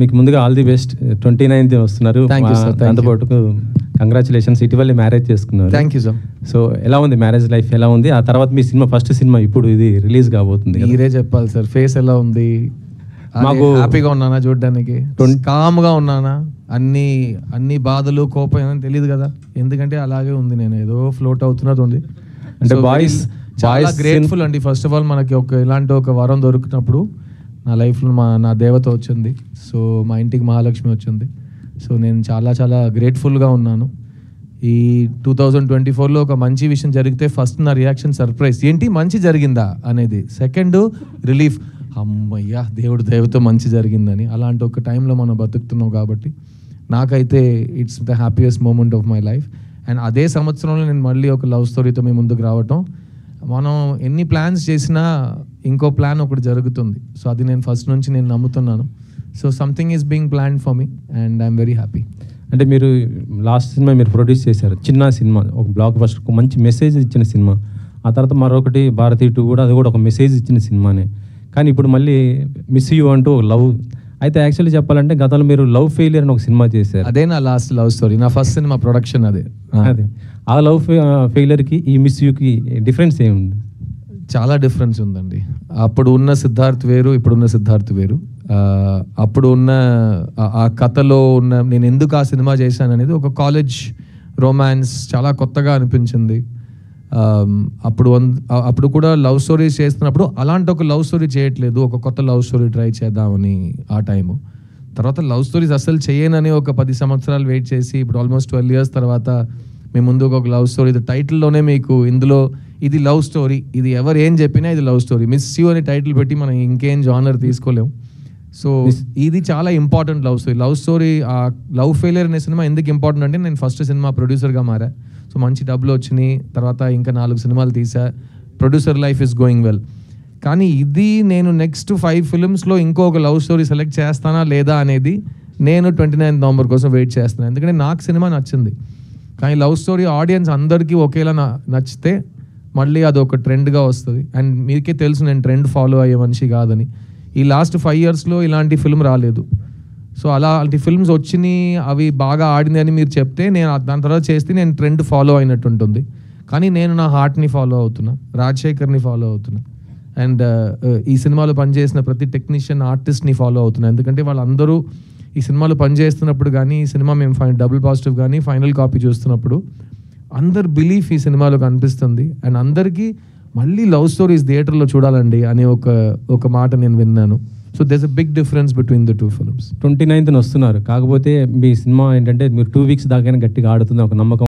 మీకు ముందుగా all the best. 29th వస్తున్నారు. దాంతోపాటు కంగ్రాచులేషన్స్, ఇటీవలే మ్యారేజ్ చేసుకున్నారు. Thank you sir. సో ఎలా ఉంది మ్యారేజ్ లైఫ్, ఎలా ఉంది? ఆ తర్వాత మీ సినిమా, ఫస్ట్ సినిమా ఇప్పుడు ఇది రిలీజ్ కాబోతుంది. మీరే చెప్పాలి సార్, ఫేస్ ఎలా ఉంది? మాకు హ్యాపీగా ఉన్నానా చూడడానికి, కామ్గా ఉన్నానా? అన్ని బాధలు కోపం ఏమైనా తెలియదు కదా, ఎందుకంటే అలాగే ఉంది. నేను ఏదో ఫ్లోట్ అవుతున్నది ఉంది. అంటే బాయ్స్ చాలా గ్రేట్ఫుల్ అండి. ఫస్ట్ ఆఫ్ ఆల్ మనకి ఇలాంటి ఒక వరం దొరికినప్పుడు నా లైఫ్లో నా దేవత వచ్చింది. సో మా ఇంటికి మహాలక్ష్మి వచ్చింది. సో నేను చాలా చాలా గ్రేట్ఫుల్గా ఉన్నాను. ఈ 2024లో ఒక మంచి విషయం జరిగితే ఫస్ట్ నా రియాక్షన్ సర్ప్రైజ్, ఏంటి మంచి జరిగిందా అనేది. సెకండ్ రిలీఫ్, అమ్మయ్యా దేవుడు దయతో మంచి జరిగిందని. అలాంటి ఒక టైంలో మనం బతుకుతున్నాం కాబట్టి నాకైతే it's the happiest moment of my life. And అదే సంవత్సరంలో నేను మళ్ళీ ఒక లవ్ స్టోరీతో మీ ముందుకు రావటం. మనం ఎన్ని ప్లాన్స్ చేసినా ఇంకో ప్లాన్ ఒకటి జరుగుతుంది. సో అది నేను ఫస్ట్ నుంచి నేను నమ్ముతున్నాను. So something is being planned for me and I'm very happy. అంటే మీరు లాస్ట్ సినిమా మీరు ప్రొడ్యూస్ చేశారు, చిన్న సినిమా, ఒక బ్లాక్ బస్టర్, ఒక మంచి మెసేజ్ ఇచ్చిన సినిమా. ఆ తర్వాత మరొకటి భారతీ 2 కూడా, అది కూడా ఒక మెసేజ్ ఇచ్చిన సినిమానే. కానీ ఇప్పుడు మళ్ళీ మిస్ యూ అంటూ లవ్. అయితే యాక్చువల్లీ చెప్పాలంటే గతంలో మీరు లవ్ ఫెయిలియర్ అని ఒక సినిమా చేశారు. అదే నా లాస్ట్ లవ్ స్టోరీ, నా ఫస్ట్ సినిమా ప్రొడక్షన్ అదే. ఆ లవ్ ఫెయిలియర్కి ఈ మిస్ యూకి డిఫరెన్స్ ఏముంది? చాలా డిఫరెన్స్ ఉందండి. అప్పుడు ఉన్న సిద్ధార్థ్ వేరు, ఇప్పుడున్న సిద్ధార్థ్ వేరు. అప్పుడు ఉన్న ఆ కథలో ఉన్న నేను ఎందుకు ఆ సినిమా చేశాను అనేది ఒక కాలేజ్ రొమాన్స్, చాలా కొత్తగా అనిపించింది. అప్పుడు కూడా లవ్ స్టోరీస్ చేస్తున్నప్పుడు అలాంటి ఒక లవ్ స్టోరీ చేయట్లేదు, ఒక కొత్త లవ్ స్టోరీ ట్రై చేద్దామని ఆ టైము. తర్వాత లవ్ స్టోరీస్ అసలు చేయనని ఒక 10 సంవత్సరాలు వెయిట్ చేసి ఇప్పుడు ఆల్మోస్ట్ 12 years తర్వాత మీ ముందుకు ఒక లవ్ స్టోరీ. టైటిల్లోనే మీకు ఇందులో ఇది లవ్ స్టోరీ, ఇది ఎవరు ఏం చెప్పినా ఇది లవ్ స్టోరీ. మిస్ యూ అని టైటిల్ పెట్టి మనం ఇంకేం జానర్ తీసుకోలేము. సో ఇది చాలా important love story. Love story, ఆ లవ్ ఫెయిలియర్ అనే సినిమా ఎందుకు ఇంపార్టెంట్ అంటే నేను ఫస్ట్ సినిమా ప్రొడ్యూసర్గా మారా. సో మంచి డబ్బులు వచ్చినాయి, తర్వాత ఇంకా 4 సినిమాలు తీసా. Producer life is going well. కానీ ఇది నేను నెక్స్ట్ 5 filmsలో ఇంకొక లవ్ స్టోరీ సెలెక్ట్ చేస్తానా లేదా అనేది నేను 29th November కోసం వెయిట్ చేస్తున్నాను. ఎందుకంటే నాకు సినిమా నచ్చింది. కానీ లవ్ స్టోరీ ఆడియన్స్ అందరికీ ఒకేలా నచ్చితే మళ్ళీ అది ఒక ట్రెండ్గా వస్తుంది. అండ్ మీకే తెలుసు నేను ట్రెండ్ ఫాలో అయ్యే మనిషి కాదని. ఈ లాస్ట్ 5 yearsలో ఇలాంటి ఫిల్మ్ రాలేదు. సో అలాంటి ఫిల్మ్స్ వచ్చినాయి, అవి బాగా ఆడింది అని మీరు చెప్తే నేను దాని తర్వాత చేస్తే నేను ట్రెండ్ ఫాలో అయినట్టు ఉంటుంది. కానీ నేను నా హార్ట్ని ఫాలో అవుతున్నా, రాజశేఖర్ని ఫాలో అవుతున్నా. అండ్ ఈ సినిమాలో పనిచేసిన ప్రతి టెక్నీషియన్, ఆర్టిస్ట్ని ఫాలో అవుతున్నా. ఎందుకంటే వాళ్ళందరూ ఈ సినిమాలో పనిచేస్తున్నప్పుడు కానీ, ఈ సినిమా మేము డబుల్ పాజిటివ్ కానీ ఫైనల్ కాపీ చూస్తున్నప్పుడు అందరు బిలీఫ్ ఈ సినిమాలో కనిపిస్తుంది. అండ్ అందరికీ మళ్ళీ లవ్ స్టోరీస్ థియేటర్లో చూడాలండి అనే ఒక మాట నేను విన్నాను. So there's a big difference between the 2 films. 29th వస్తున్నారు. కాకపోతే మీ సినిమా ఏంటంటే మీరు 2 weeks దాకా గట్టిగా ఆడుతుంది ఒక నమ్మకం